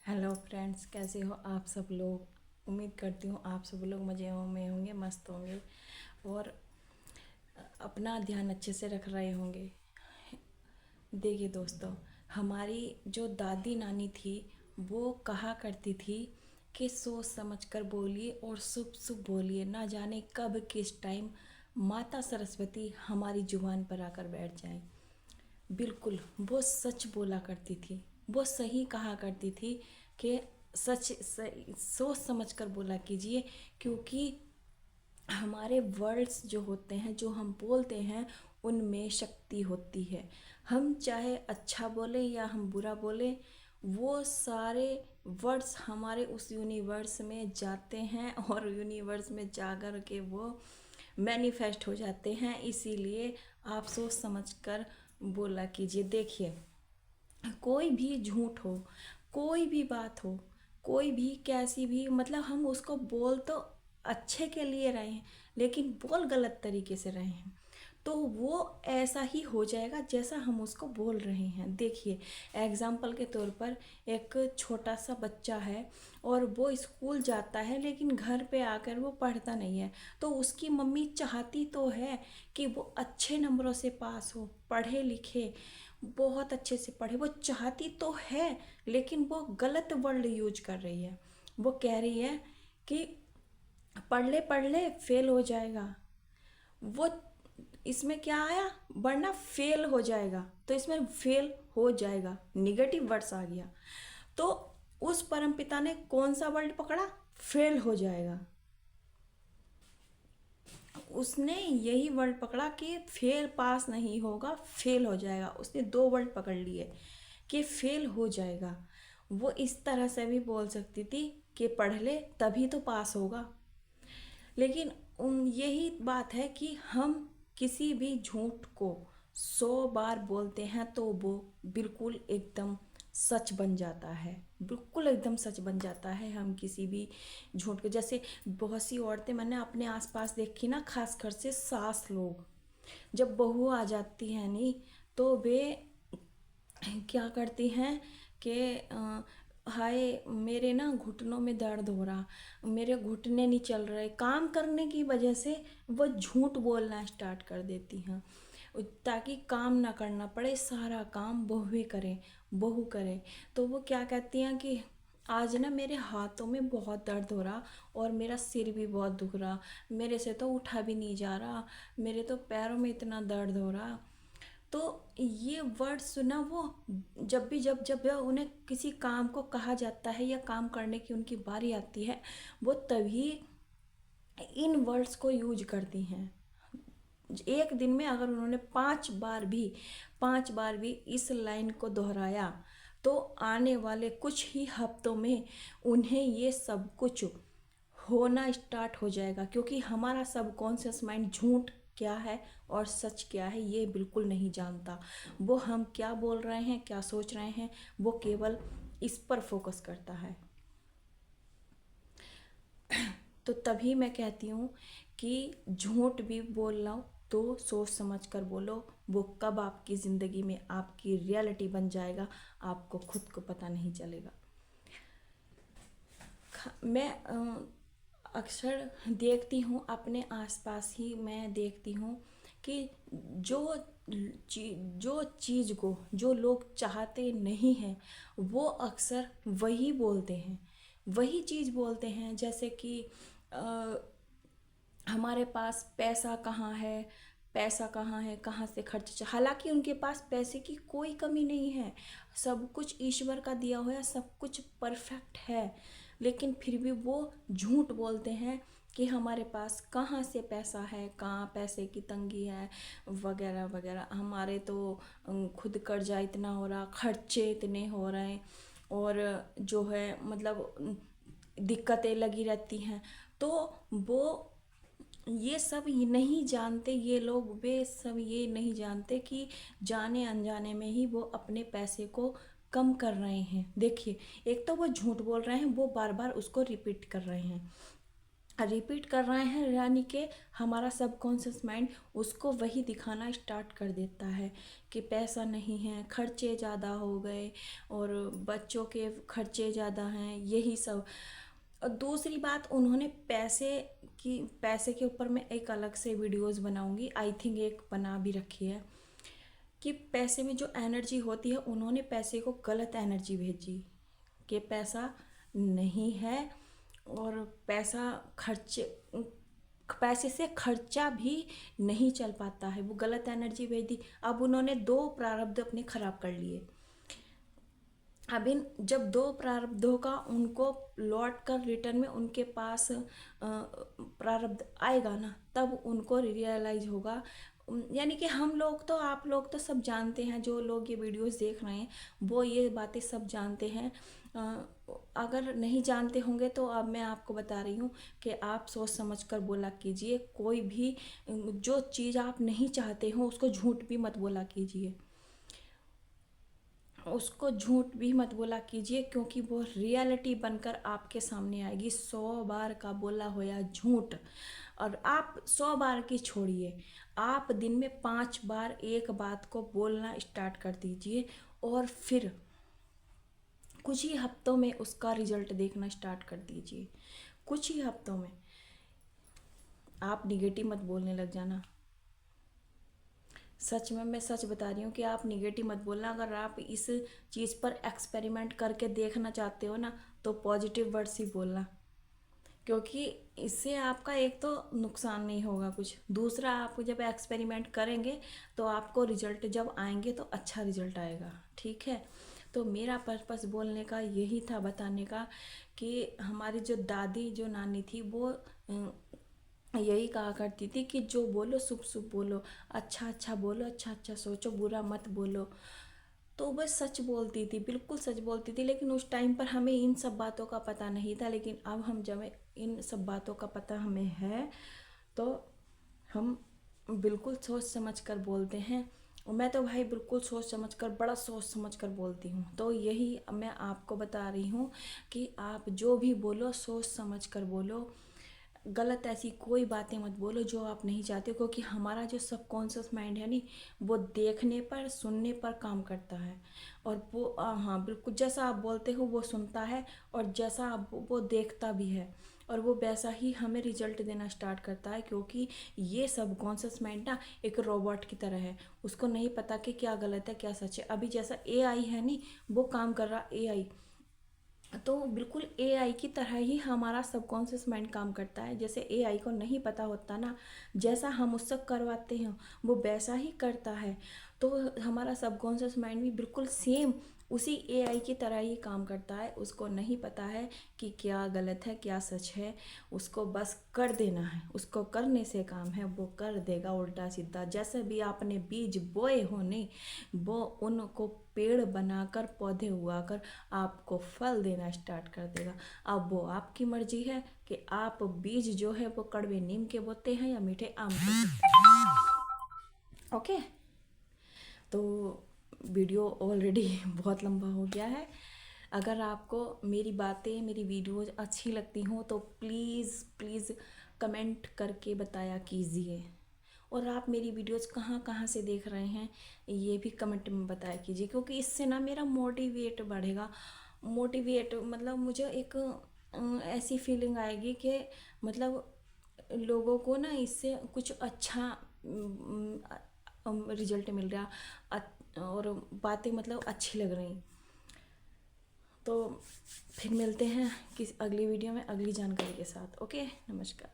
Hello friends, कैसे हो आप सब लोग। उम्मीद करती हूँ आप सब लोग मज़े में होंगे, मस्त होंगे और अपना ध्यान अच्छे से रख रहे होंगे। देखिए दोस्तों, हमारी जो दादी नानी थी वो कहा करती थी कि सोच समझ कर बोलिए और शुभ शुभ बोलिए, ना जाने कब किस टाइम माता सरस्वती हमारी जुबान पर आकर बैठ जाए। बिल्कुल वो सच बोला करती थी, वो सही कहा करती थी कि सोच समझ कर बोला कीजिए, क्योंकि हमारे वर्ड्स जो होते हैं, जो हम बोलते हैं, उनमें शक्ति होती है। हम चाहे अच्छा बोले या हम बुरा बोले, वो सारे वर्ड्स हमारे उस यूनिवर्स में जाते हैं और यूनिवर्स में जाकर के वो मैनिफेस्ट हो जाते हैं। इसीलिए आप सोच समझ कर बोला कीजिए। देखिए, कोई भी झूठ हो, कोई भी बात हो, कोई भी कैसी भी, मतलब हम उसको बोल तो अच्छे के लिए रहे हैं, लेकिन बोल गलत तरीके से रहे हैं तो वो ऐसा ही हो जाएगा जैसा हम उसको बोल रहे हैं। देखिए, एग्जाम्पल के तौर पर एक छोटा सा बच्चा है और वो स्कूल जाता है, लेकिन घर पे आकर वो पढ़ता नहीं है। तो उसकी मम्मी चाहती तो है कि वो अच्छे नंबरों से पास हो, पढ़े लिखे, बहुत अच्छे से पढ़े, वो चाहती तो है, लेकिन वो गलत वर्ड यूज कर रही है। वो कह रही है कि पढ़ ले फेल हो जाएगा। वो इसमें क्या आया, वरना फेल हो जाएगा, तो इसमें फेल हो जाएगा निगेटिव वर्ड्स आ गया। तो उस परमपिता ने कौन सा वर्ड पकड़ा, फेल हो जाएगा। उसने यही वर्ड पकड़ा कि फेल पास नहीं होगा, फेल हो जाएगा। उसने दो वर्ड पकड़ लिए कि फेल हो जाएगा। वो इस तरह से भी बोल सकती थी कि पढ़ ले तभी तो पास होगा। लेकिन यही बात है कि हम किसी भी झूठ को 100 बार बोलते हैं तो वो बिल्कुल एकदम सच बन जाता है, बिल्कुल एकदम सच बन जाता है। हम किसी भी झूठ को, जैसे बहुत सी औरतें मैंने अपने आसपास देखी ना, खासकर से सास लोग, जब बहू आ जाती है नहीं, तो वे क्या करती हैं कि हाय मेरे ना घुटनों में दर्द हो रहा, मेरे घुटने नहीं चल रहे, काम करने की वजह से वो झूठ बोलना स्टार्ट कर देती हैं, ताकि काम ना करना पड़े, सारा काम बहुएं करें, बहू करे। तो वो क्या कहती हैं कि आज ना मेरे हाथों में बहुत दर्द हो रहा और मेरा सिर भी बहुत दुख रहा, मेरे से तो उठा भी नहीं जा रहा, मेरे तो पैरों में इतना दर्द हो रहा। तो ये वर्ड सुना वो, जब भी जब जब उन्हें किसी काम को कहा जाता है या काम करने की उनकी बारी आती है, वो तभी इन वर्ड्स को यूज करती हैं। एक दिन में अगर उन्होंने 5 बार भी इस लाइन को दोहराया, तो आने वाले कुछ ही हफ्तों में उन्हें ये सब कुछ होना स्टार्ट हो जाएगा, क्योंकि हमारा सबकॉन्शियस माइंड झूठ क्या है और सच क्या है ये बिल्कुल नहीं जानता। वो हम क्या बोल रहे हैं, क्या सोच रहे हैं, वो केवल इस पर फोकस करता है। तो तभी मैं कहती हूँ कि झूठ भी बोल लो तो सोच समझ कर बोलो, वो कब आपकी ज़िंदगी में आपकी रियलिटी बन जाएगा, आपको खुद को पता नहीं चलेगा। मैं अक्सर देखती हूँ अपने आसपास ही, मैं देखती हूँ कि जो जो चीज़ को जो लोग चाहते नहीं हैं, वो अक्सर वही बोलते हैं, वही चीज़ बोलते हैं। जैसे कि अ, हमारे पास पैसा कहाँ है, पैसा कहाँ है, कहाँ से खर्च, हालांकि उनके पास पैसे की कोई कमी नहीं है, सब कुछ ईश्वर का दिया हुआ, सब कुछ परफेक्ट है, लेकिन फिर भी वो झूठ बोलते हैं कि हमारे पास कहाँ से पैसा है, कहाँ पैसे की तंगी है, वगैरह वगैरह। हमारे तो खुद कर्जा इतना हो रहा, खर्चे इतने हो रहे हैं, और जो है मतलब दिक्कतें लगी रहती हैं। तो वो ये सब ये नहीं जानते, ये लोग वे सब ये नहीं जानते कि जाने अनजाने में ही वो अपने पैसे को कम कर रहे हैं। देखिए, एक तो वो झूठ बोल रहे हैं, वो बार बार उसको रिपीट कर रहे हैं। रिपीट कर रहे हैं, यानी कि हमारा सबकॉन्शियस माइंड उसको वही दिखाना स्टार्ट कर देता है कि पैसा नहीं है, खर्चे ज़्यादा हो गए और बच्चों के खर्चे ज़्यादा हैं, यही सब। और दूसरी बात, उन्होंने पैसे के ऊपर मैं एक अलग से वीडियोस बनाऊंगी, आई थिंक एक बना भी रखी है, कि पैसे में जो एनर्जी होती है, उन्होंने पैसे को गलत एनर्जी भेजी कि पैसा नहीं है और पैसे से खर्चा भी नहीं चल पाता है, वो गलत एनर्जी भेज दी। अब उन्होंने 2 प्रारब्ध अपने खराब कर लिए। अब जब 2 प्रारब्धों का उनको लौट कर रिटर्न में उनके पास प्रारब्ध आएगा ना, तब उनको रियलाइज होगा। यानी कि हम लोग तो, आप लोग तो सब जानते हैं, जो लोग ये वीडियोस देख रहे हैं वो ये बातें सब जानते हैं। अगर नहीं जानते होंगे तो अब मैं आपको बता रही हूँ कि आप सोच समझ कर बोला कीजिए। कोई भी जो चीज़ आप नहीं चाहते हो उसको झूठ भी मत बोला कीजिए, उसको झूठ भी मत बोला कीजिए, क्योंकि वो रियलिटी बनकर आपके सामने आएगी। 100 बार का बोला होया झूठ, और आप 100 बार की छोड़िए, आप दिन में 5 बार एक बात को बोलना स्टार्ट कर दीजिए, और फिर कुछ ही हफ्तों में उसका रिजल्ट देखना स्टार्ट कर दीजिए। कुछ ही हफ्तों में आप निगेटिव मत बोलने लग जाना। सच में मैं सच बता रही हूँ कि आप निगेटिव मत बोलना। अगर आप इस चीज़ पर एक्सपेरिमेंट करके देखना चाहते हो ना, तो पॉजिटिव वर्ड्स ही बोलना, क्योंकि इससे आपका एक तो नुकसान नहीं होगा कुछ, दूसरा आप जब एक्सपेरिमेंट करेंगे तो आपको रिजल्ट जब आएंगे तो अच्छा रिजल्ट आएगा। ठीक है, तो मेरा पर्पस बोलने का यही था, बताने का, कि हमारी जो दादी, जो नानी थी, वो यही कहा करती थी कि जो बोलो शुभ शुभ बोलो, अच्छा अच्छा बोलो, अच्छा अच्छा सोचो, बुरा मत बोलो। तो बस सच बोलती थी, बिल्कुल सच बोलती थी। लेकिन उस टाइम पर हमें इन सब बातों का पता नहीं था, लेकिन अब हम जब इन सब बातों का पता हमें है, तो हम बिल्कुल सोच समझ कर बोलते हैं। और मैं तो भाई बिल्कुल सोच समझ कर, बड़ा सोच समझ कर बोलती हूँ। तो यही मैं आपको बता रही हूँ कि आप जो भी बोलो सोच समझ कर बोलो, गलत ऐसी कोई बातें मत बोलो जो आप नहीं चाहते, क्योंकि हमारा जो सबकॉन्शियस माइंड है नी, वो देखने पर, सुनने पर काम करता है। और वो हाँ बिल्कुल, जैसा आप बोलते हो वो सुनता है, और जैसा आप वो देखता भी है, और वो वैसा ही हमें रिजल्ट देना स्टार्ट करता है। क्योंकि ये सबकॉन्शियस माइंड ना एक रोबोट की तरह है, उसको नहीं पता कि क्या गलत है क्या सच है। अभी जैसा एआई है नी, वो काम कर रहा एआई, तो बिल्कुल एआई की तरह ही हमारा सबकॉन्शियस माइंड काम करता है। जैसे एआई को नहीं पता होता ना, जैसा हम उससे करवाते हैं वो वैसा ही करता है। तो हमारा सबकॉन्शियस माइंड भी बिल्कुल सेम उसी एआई की तरह ही काम करता है। उसको नहीं पता है कि क्या गलत है क्या सच है, उसको बस कर देना है, उसको करने से काम है, वो कर देगा उल्टा सीधा। जैसे भी आपने बीज बोए होने, वो उनको पेड़ बनाकर, पौधे हुआकर आपको फल देना स्टार्ट कर देगा। अब वो आपकी मर्जी है कि आप बीज जो है वो कड़वे नीम के बोते हैं या मीठे आम के बोते हैं। ओके, तो वीडियो ऑलरेडी बहुत लंबा हो गया है। अगर आपको मेरी बातें, मेरी वीडियोज़ अच्छी लगती हों तो प्लीज़ प्लीज़ कमेंट करके बताया कीजिए। और आप मेरी वीडियोज़ कहाँ कहाँ से देख रहे हैं ये भी कमेंट में बताया कीजिए, क्योंकि इससे ना मेरा मोटिवेट बढ़ेगा। मोटिवेट मतलब मुझे एक ऐसी फीलिंग आएगी कि मतलब लोगों को ना इससे कुछ अच्छा रिजल्ट मिल रहा, और बातें मतलब अच्छी लग रही। तो फिर मिलते हैं किसी अगली वीडियो में अगली जानकारी के साथ। ओके, नमस्कार।